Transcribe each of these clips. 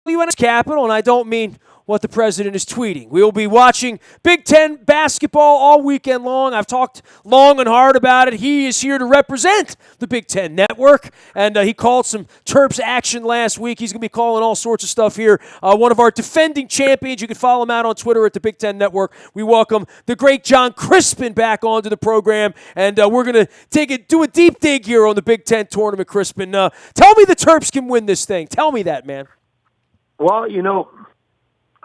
WNST Capital, and I don't mean what the president is tweeting. We will be watching Big Ten basketball all weekend long. I've talked long and hard about it. He is here to represent the Big Ten Network, and he called some Terps action last week. He's going to be calling all sorts of stuff here. One of our defending champions. You can follow him out on Twitter at the Big Ten Network. We welcome the great John Crispin back onto the program, and we're going to do a deep dig here on the Big Ten tournament. Crispin, tell me the Terps can win this thing. Tell me that, man. Well,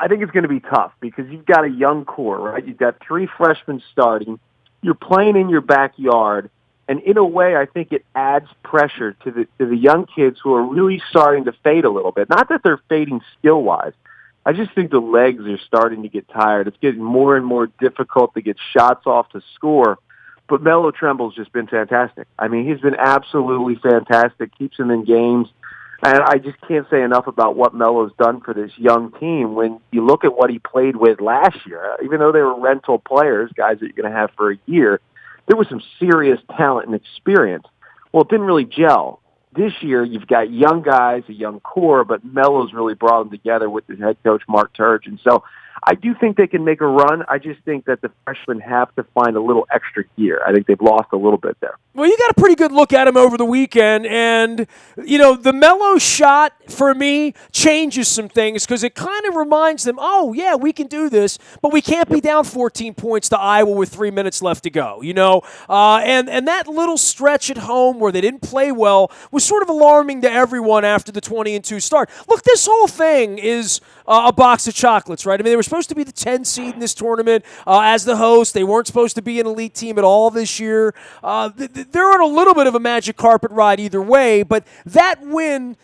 I think it's going to be tough because you've got a young core, right? You've got 3 freshmen starting. You're playing in your backyard. And in a way, I think it adds pressure to the young kids who are really starting to fade a little bit. Not that they're fading skill-wise. I just think the legs are starting to get tired. It's getting more and more difficult to get shots off to score. But Melo Tremble's just been fantastic. I mean, he's been absolutely fantastic, keeps them in games. And I just can't say enough about what Melo's done for this young team. When you look at what he played with last year, even though they were rental players, guys that you're going to have for a year, there was some serious talent and experience. Well, it didn't really gel. This year, you've got young guys, a young core, but Melo's really brought them together with his head coach, Mark Turgeon. So I do think they can make a run. I just think that the freshmen have to find a little extra gear. I think they've lost a little bit there. Well, you got a pretty good look at him over the weekend, and, the Melo shot, for me, changes some things because it kind of reminds them, oh, yeah, we can do this, but we can't be down 14 points to Iowa with 3 minutes left to go, and that little stretch at home where they didn't play well was sort of alarming to everyone after the 20-2 start. Look, this whole thing is a box of chocolates, right? I mean, they were supposed to be the 10 seed in this tournament as the host. They weren't supposed to be an elite team at all this year. They're on a little bit of a magic carpet ride either way, but that win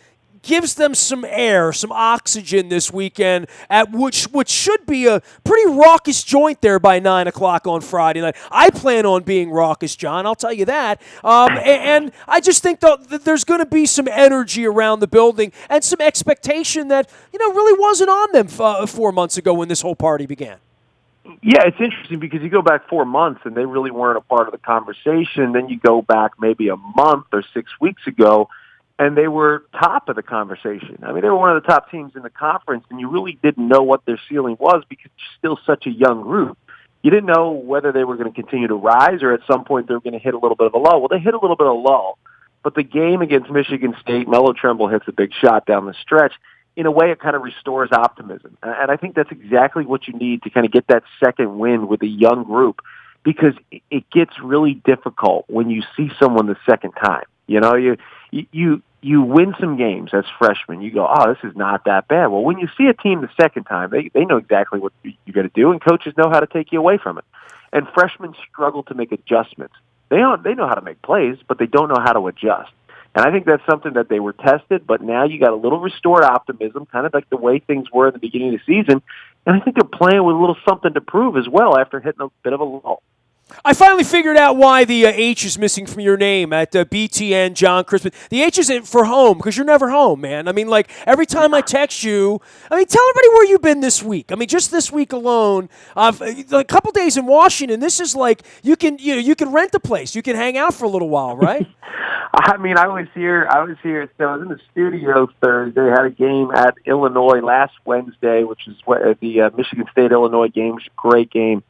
gives them some air, some oxygen this weekend, at which should be a pretty raucous joint there by 9 o'clock on Friday night. I plan on being raucous, John, I'll tell you that. And I just think that there's going to be some energy around the building and some expectation that, really wasn't on them 4 months ago when this whole party began. Yeah, it's interesting because you go back 4 months and they really weren't a part of the conversation. Then you go back maybe a month or 6 weeks ago, and they were top of the conversation. I mean, they were one of the top teams in the conference, and you really didn't know what their ceiling was because it's still such a young group. You didn't know whether they were going to continue to rise or at some point they were going to hit a little bit of a lull. Well, they hit a little bit of a lull. But the game against Michigan State, Melo Tremble hits a big shot down the stretch. In a way, it kind of restores optimism. And I think that's exactly what you need to kind of get that second win with a young group, because it gets really difficult when you see someone the second time. You win some games as freshmen. You go, oh, this is not that bad. Well, when you see a team the second time, they know exactly what you're going to do, and coaches know how to take you away from it. And freshmen struggle to make adjustments. They know how to make plays, but they don't know how to adjust. And I think that's something that they were tested, but now you got a little restored optimism, kind of like the way things were in the beginning of the season. And I think they're playing with a little something to prove as well after hitting a bit of a lull. I finally figured out why the H is missing from your name at BTN, John Crispin. The H isn't for home because you're never home, man. I mean, like, every time I text you, tell everybody where you've been this week. I mean, just this week alone, a couple days in Washington, this is like you can rent a place. You can hang out for a little while, right? I mean, I was here. So I was in the studio Thursday. Had a game at Illinois last Wednesday, which is the Michigan State-Illinois game, which is a great game.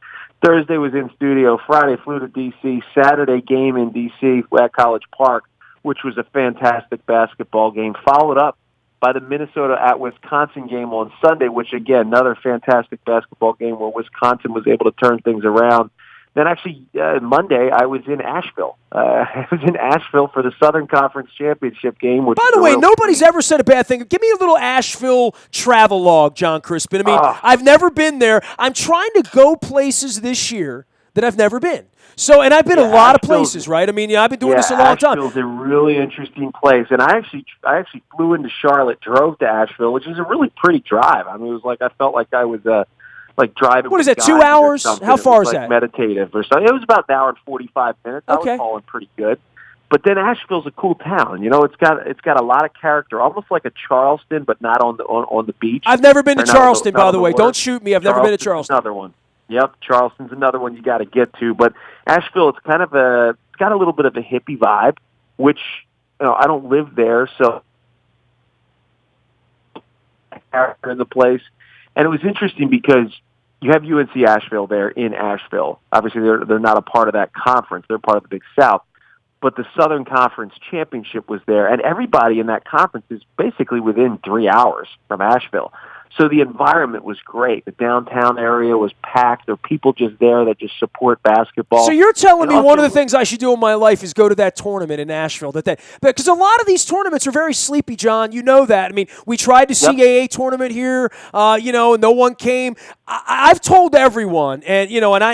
Thursday was in studio. Friday flew to D.C. Saturday game in D.C. at College Park, which was a fantastic basketball game. Followed up by the Minnesota at Wisconsin game on Sunday, which, again, another fantastic basketball game where Wisconsin was able to turn things around. Then actually Monday, I was in Asheville. I was in Asheville for the Southern Conference Championship game. By the way, nobody's ever said a bad thing. Give me a little Asheville travel log, John Crispin. I mean, I've never been there. I'm trying to go places this year that I've never been. So, and I've been a lot of places, right? I mean, I've been doing this a long time. Asheville's a really interesting place, and I actually flew into Charlotte, drove to Asheville, which is a really pretty drive. I mean, it was like I felt like I was like driving. What is that, 2 hours? How far is that? Meditative or something. It was about an hour and 45 minutes. Okay. I was hauling pretty good. But then Asheville's a cool town. It's got a lot of character, almost like a Charleston, but not on the beach. I've never been to Charleston, by the way. Don't shoot me. I've never been to Charleston. Another one. Yep, Charleston's another one you got to get to. But Asheville, it's got a little bit of a hippie vibe, which I don't live there, so character in the place. And it was interesting because you have UNC Asheville there in Asheville. Obviously, they're not a part of that conference. They're part of the Big South. But the Southern Conference Championship was there, and everybody in that conference is basically within 3 hours from Asheville. So the environment was great. The downtown area was packed. There were people just there that just support basketball. So you're telling me one of the things I should do in my life is go to that tournament in Nashville. Because a lot of these tournaments are very sleepy, John. You know that. I mean, we tried the CAA tournament here, and no one came. I've told everyone, and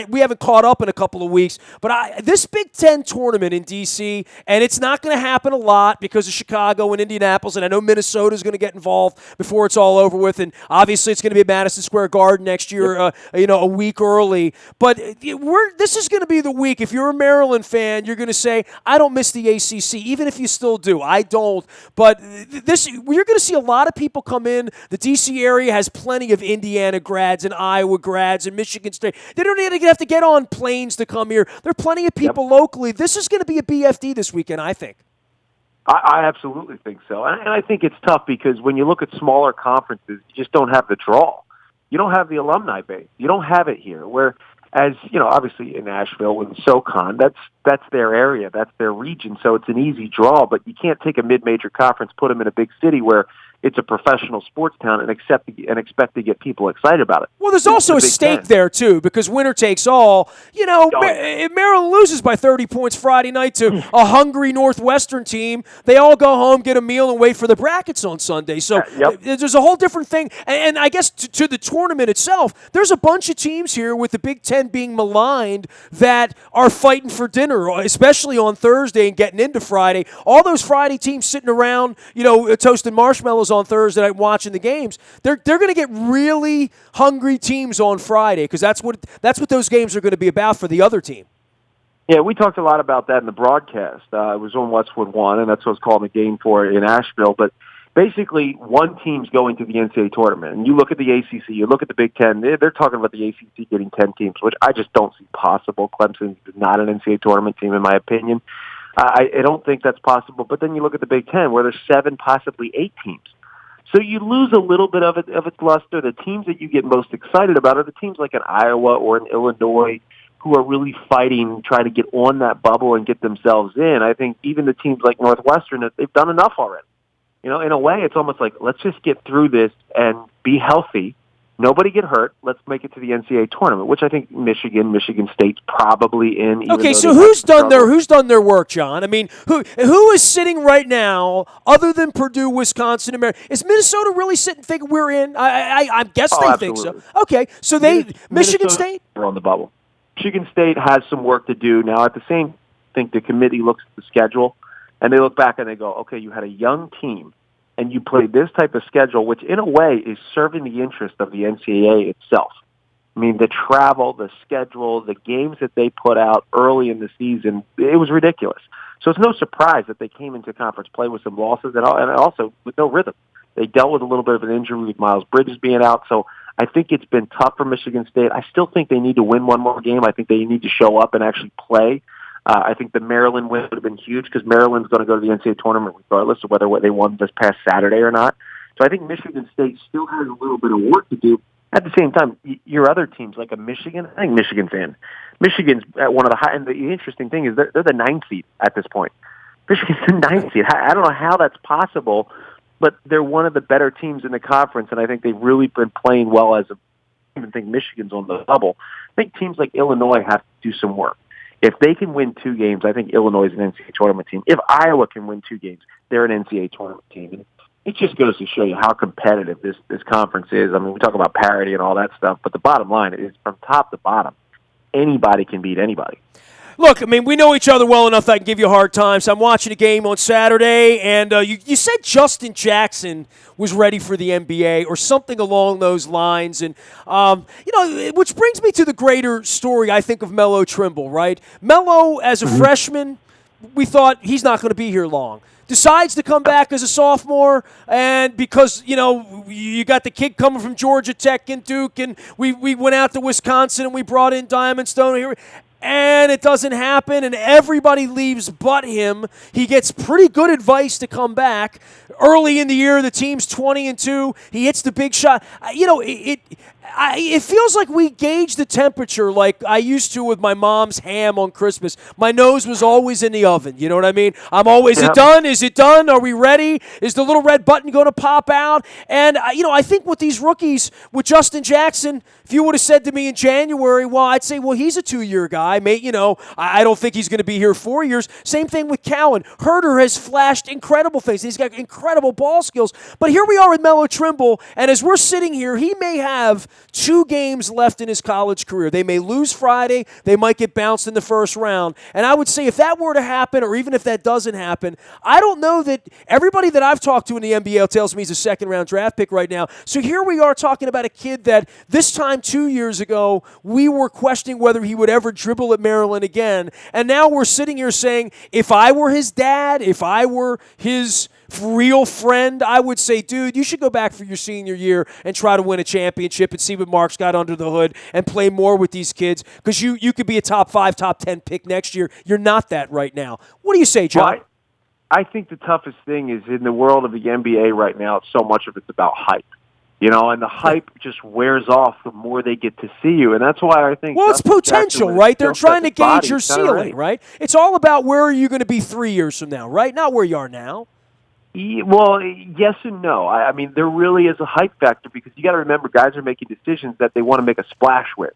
we haven't caught up in a couple of weeks, but this Big Ten tournament in D.C., and it's not going to happen a lot because of Chicago and Indianapolis, and I know Minnesota's going to get involved before it's all over with, and obviously it's going to be at Madison Square Garden next year, a week early. But this is going to be the week. If you're a Maryland fan, you're going to say, I don't miss the ACC, even if you still do. I don't. But you're going to see a lot of people come in. The D.C. area has plenty of Indiana grads and Iowa grads and Michigan State. They don't even have to get on planes to come here. There are plenty of people locally. This is going to be a BFD this weekend, I think. I absolutely think so. And I think it's tough because when you look at smaller conferences, you just don't have the draw. You don't have the alumni base. You don't have it here. Whereas, obviously in Asheville and SoCon, that's their area. That's their region. So it's an easy draw. But you can't take a mid-major conference, put them in a big city where it's a professional sports town and expect to get people excited about it. Well, there's also a stake there, too, because winner takes all. If Maryland loses by 30 points Friday night to a hungry Northwestern team, they all go home, get a meal, and wait for the brackets on Sunday. So there's a whole different thing. And I guess to the tournament itself, there's a bunch of teams here with the Big Ten being maligned that are fighting for dinner, especially on Thursday and getting into Friday. All those Friday teams sitting around, toasting marshmallows on Thursday night watching the games, they're going to get really hungry teams on Friday because that's what those games are going to be about for the other team. Yeah, we talked a lot about that in the broadcast. It was on Westwood One, and that's what I was calling the game for in Asheville. But basically, one team's going to the NCAA tournament. And you look at the ACC, you look at the Big Ten, they're talking about the ACC getting 10 teams, which I just don't see possible. Clemson is not an NCAA tournament team, in my opinion. I don't think that's possible. But then you look at the Big Ten, where there's 7, possibly 8 teams. So you lose a little bit of its luster. The teams that you get most excited about are the teams like in Iowa or in Illinois who are really fighting, trying to get on that bubble and get themselves in. I think even the teams like Northwestern, they've done enough already. In a way, it's almost like, let's just get through this and be healthy. Nobody get hurt. Let's make it to the NCAA tournament, which I think Michigan State's probably in. Okay, so who's done their work, John? I mean, who is sitting right now, other than Purdue, Wisconsin, and Maryland? Is Minnesota really sitting thinking we're in? I guess they absolutely. think so. Okay, so Michigan State? They're on the bubble. Michigan State has some work to do. Now, at the same time, I think the committee looks at the schedule, and they look back and they go, okay, you had a young team, and you played this type of schedule, which in a way is serving the interest of the NCAA itself. I mean, the travel, the schedule, the games that they put out early in the season, it was ridiculous. So it's no surprise that they came into conference play with some losses and also with no rhythm. They dealt with a little bit of an injury with Miles Bridges being out, so I think it's been tough for Michigan State. I still think they need to win one more game. I think they need to show up and actually play. I think the Maryland win would have been huge because Maryland's going to go to the NCAA tournament regardless of whether they won this past Saturday or not. So I think Michigan State still has a little bit of work to do. At the same time, your other teams like a Michigan, I think Michigan's at one of the high. And the interesting thing is they're the 9th seed at this point. Michigan's the 9th seed. I don't know how that's possible, but they're one of the better teams in the conference, and I think they've really been playing well. I even think Michigan's on the bubble. I think teams like Illinois have to do some work. If they can win 2 games, I think Illinois is an NCAA tournament team. If Iowa can win 2 games, they're an NCAA tournament team. And it just goes to show you how competitive this conference is. I mean, we talk about parity and all that stuff, but the bottom line is from top to bottom, anybody can beat anybody. Look, I mean, we know each other well enough that I can give you a hard time. So I'm watching a game on Saturday, and you said Justin Jackson was ready for the NBA or something along those lines. And, which brings me to the greater story, I think, of Melo Trimble, right? Melo, as a freshman, we thought he's not going to be here long. Decides to come back as a sophomore, and because, you got the kid coming from Georgia Tech and Duke, and we went out to Wisconsin and we brought in Diamond Stone here. And it doesn't happen, and everybody leaves but him. He gets pretty good advice to come back. early in the year, the team's 20-2. He hits the big shot. It feels like we gauge the temperature like I used to with my mom's ham on Christmas. My nose was always in the oven. You know what I mean? I'm always, is it done? Is it done? Are we ready? Is the little red button going to pop out? And, I think with these rookies, with Justin Jackson, if you would have said to me in January, well, I'd say, well, he's a 2-year guy. I don't think he's going to be here 4 years. Same thing with Cowan. Herter has flashed incredible things. He's got incredible ball skills. But here we are with Melo Trimble, and as we're sitting here, he may have 2 games left in his college career. They may lose Friday. They might get bounced in the first round. And I would say if that were to happen, or even if that doesn't happen, I don't know that everybody that I've talked to in the NBA tells me he's a second-round draft pick right now. So here we are talking about a kid that this time 2 years ago, we were questioning whether he would ever dribble at Maryland again. And now we're sitting here saying, if I were his dad, if I were his real friend, I would say, dude, you should go back for your senior year and try to win a championship and see what Mark's got under the hood and play more with these kids because you could be a top 5, top 10 pick next year. You're not that right now. What do you say, John? Well, I think the toughest thing is in the world of the NBA right now, so much of it's about hype. And the hype just wears off the more they get to see you. And that's why I think... Well, it's potential, right? They're trying to gauge your ceiling, right? It's all about where are you going to be 3 years from now, right? Not where you are now. Well, yes and no. I mean, there really is a hype factor because you got to remember guys are making decisions that they want to make a splash with.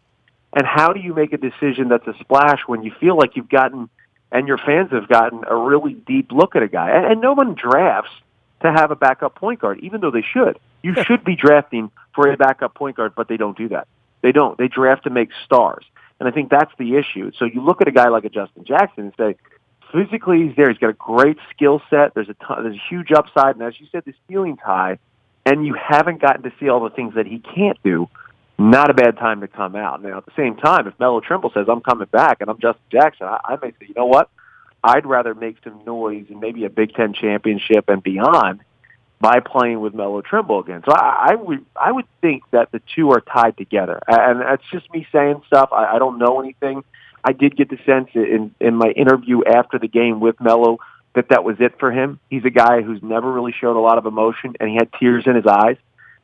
And how do you make a decision that's a splash when you feel like you've gotten, and your fans have gotten, a really deep look at a guy? And no one drafts to have a backup point guard, even though they should. You should be drafting for a backup point guard, but they don't do that. They don't. They draft to make stars. And I think that's the issue. So you look at a guy like a Justin Jackson and say, physically he's there. He's got a great skill set. There's a huge upside. And as you said, the ceiling's high. And you haven't gotten to see all the things that he can't do. Not a bad time to come out. Now, at the same time, if Melo Trimble says, I'm coming back and I'm Justin Jackson, I may say, you know what? I'd rather make some noise and maybe a Big Ten championship and beyond by playing with Melo Trimble again. So I would think that the two are tied together. And that's just me saying stuff. I don't know anything. I did get the sense in my interview after the game with Melo that was it for him. He's a guy who's never really showed a lot of emotion, and he had tears in his eyes.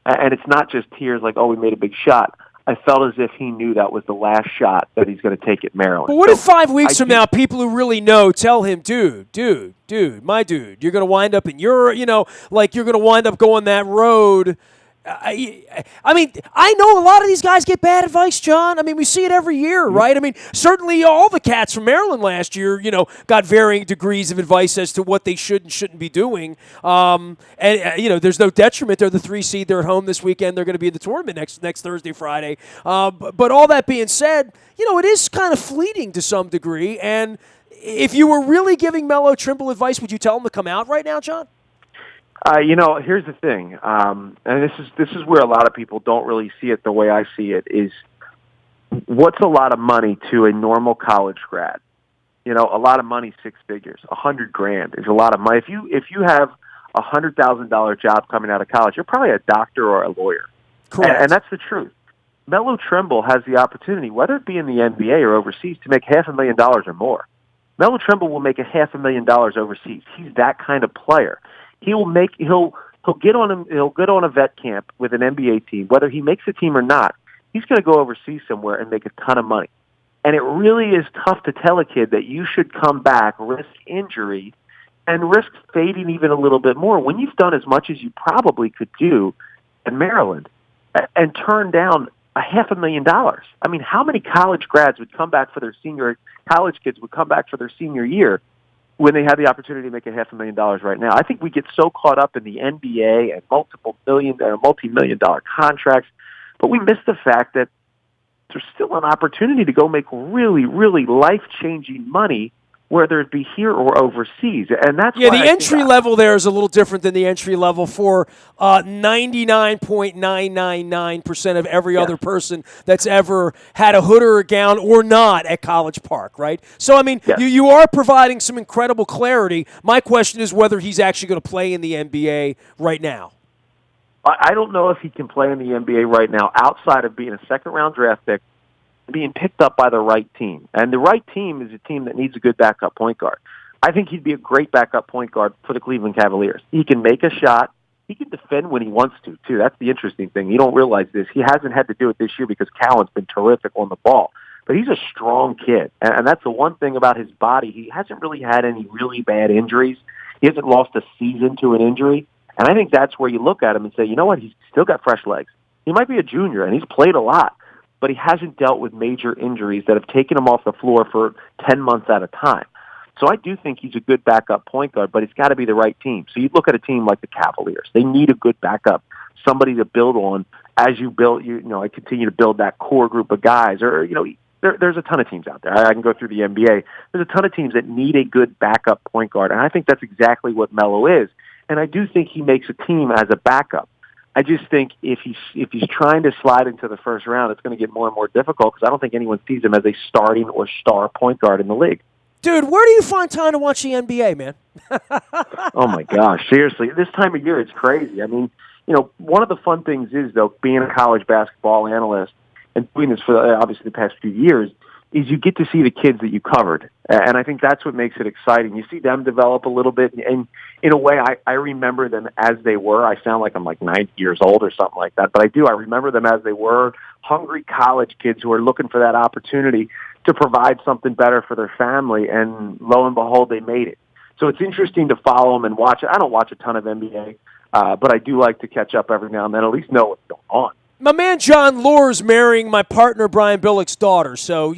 And it's not just tears like, oh, we made a big shot. I felt as if he knew that was the last shot that he's going to take at Maryland. But what if 5 weeks from now, people who really know tell him, dude, my dude, you're going to wind up in you're going to wind up going that road. I mean, I know a lot of these guys get bad advice, John. I mean, we see it every year, right? I mean, certainly all the cats from Maryland last year, got varying degrees of advice as to what they should and shouldn't be doing. There's no detriment. They're the 3 seed. They're at home this weekend. They're going to be in the tournament next Thursday, Friday. But all that being said, it is kind of fleeting to some degree. And if you were really giving Melo Trimble advice, would you tell him to come out right now, John? Here's the thing, and this is where a lot of people don't really see it the way I see it, is what's a lot of money to a normal college grad? A lot of money, 6 figures, $100,000 is a lot of money. If you have a $100,000 job coming out of college, you're probably a doctor or a lawyer. Correct. And that's the truth. Melo Trimble has the opportunity, whether it be in the NBA or overseas, to make $500,000 or more. Melo Trimble will make $500,000 overseas. He's that kind of player. He'll get on a vet camp with an NBA team. Whether he makes a team or not, he's going to go overseas somewhere and make a ton of money. And it really is tough to tell a kid that you should come back, risk injury, and risk fading even a little bit more when you've done as much as you probably could do in Maryland and turn down $500,000. I mean, how many college grads would come back for their college kids would come back for their senior year when they have the opportunity to make $500,000 right now? I think we get so caught up in the NBA and multi-million dollar contracts, but we miss the fact that there's still an opportunity to go make really, really life-changing money, whether it be here or overseas. And that's the entry level there is a little different than the entry level for 99.999% of every other person that's ever had a hood or a gown or not at College Park, right? So, I mean, you are providing some incredible clarity. My question is whether he's actually going to play in the NBA right now. I don't know if he can play in the NBA right now outside of being a second-round draft pick, being picked up by the right team. And the right team is a team that needs a good backup point guard. I think he'd be a great backup point guard for the Cleveland Cavaliers. He can make a shot. He can defend when he wants to, too. That's the interesting thing. You don't realize this. He hasn't had to do it this year because Callan's been terrific on the ball. But he's a strong kid, and that's the one thing about his body. He hasn't really had any really bad injuries. He hasn't lost a season to an injury. And I think that's where you look at him and say, you know what, he's still got fresh legs. He might be a junior, and he's played a lot, but he hasn't dealt with major injuries that have taken him off the floor for 10 months at a time. So I do think he's a good backup point guard, but it's got to be the right team. So you look at a team like the Cavaliers. They need a good backup, somebody to build on as you build, I continue to build that core group of guys. Or, there's a ton of teams out there. I can go through the NBA. There's a ton of teams that need a good backup point guard, and I think that's exactly what Melo is. And I do think he makes a team as a backup. I just think if he's trying to slide into the first round, it's going to get more and more difficult because I don't think anyone sees him as a starting or star point guard in the league. Dude, where do you find time to watch the NBA, man? Oh, my gosh. Seriously, this time of year, it's crazy. I mean, one of the fun things is, though, being a college basketball analyst and doing this for, obviously, the past few years, is you get to see the kids that you covered. And I think that's what makes it exciting. You see them develop a little bit. And in a way, I remember them as they were. I sound like I'm like 90 years old or something like that. But I do. I remember them as they were, hungry college kids who are looking for that opportunity to provide something better for their family, and lo and behold, they made it. So it's interesting to follow them and watch it. I don't watch a ton of NBA, but I do like to catch up every now and then, at least know what's going on. My man John Lore's marrying my partner Brian Billick's daughter, so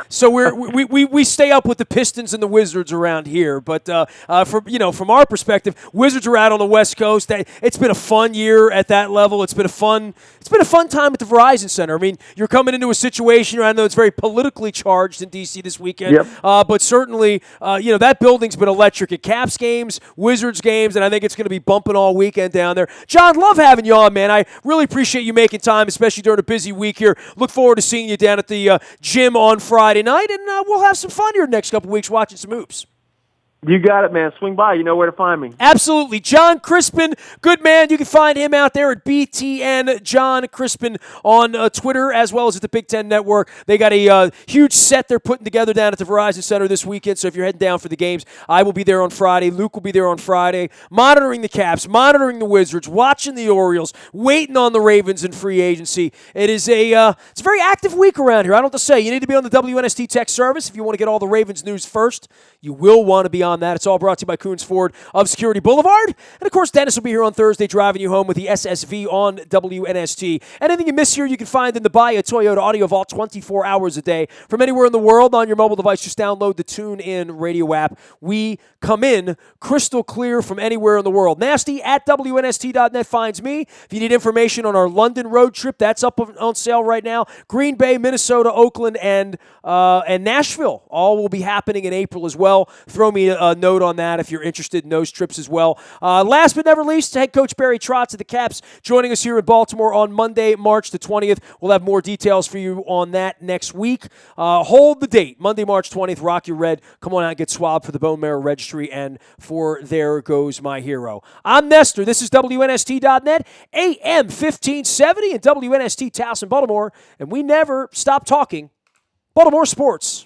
so we stay up with the Pistons and the Wizards around here. But from our perspective, Wizards are out on the West Coast. It's been a fun year at that level. It's been a fun time at the Verizon Center. I mean, you're coming into a situation. I know it's very politically charged in DC this weekend, yep. But certainly that building's been electric at Caps games, Wizards games, and I think it's going to be bumping all weekend down there. John, love having you on, man. I really appreciate you making time, especially during a busy week here. Look forward to seeing you down at the gym on Friday night, and we'll have some fun here the next couple weeks watching some hoops. You got it, man. Swing by. You know where to find me. Absolutely. John Crispin, good man. You can find him out there at BTN John Crispin on Twitter, as well as at the Big Ten Network. They got a huge set they're putting together down at the Verizon Center this weekend, so if you're heading down for the games, I will be there on Friday. Luke will be there on Friday, monitoring the Caps, monitoring the Wizards, watching the Orioles, waiting on the Ravens in free agency. It's a very active week around here. I don't know what to say. You need to be on the WNST text service if you want to get all the Ravens news first. You will want to be on that. It's all brought to you by Coons Ford of Security Boulevard. And, of course, Dennis will be here on Thursday driving you home with the SSV on WNST. Anything you miss here, you can find in the Bahia Toyota Audio Vault 24 hours a day. From anywhere in the world on your mobile device, just download the TuneIn radio app. We come in crystal clear from anywhere in the world. Nasty at WNST.net finds me. If you need information on our London road trip, that's up on sale right now. Green Bay, Minnesota, Oakland, and Nashville all will be happening in April as well. Throw me a note on that if you're interested in those trips as well. Last but never least, head coach Barry Trotz of the Caps joining us here in Baltimore on Monday, March the 20th. We'll have more details for you on that next week. Hold the date, Monday, March 20th. Rock your red. Come on out and get swabbed for the Bone Marrow Registry and for There Goes My Hero. I'm Nestor. This is WNST.net, AM 1570 and WNST Towson, Baltimore. And we never stop talking Baltimore sports.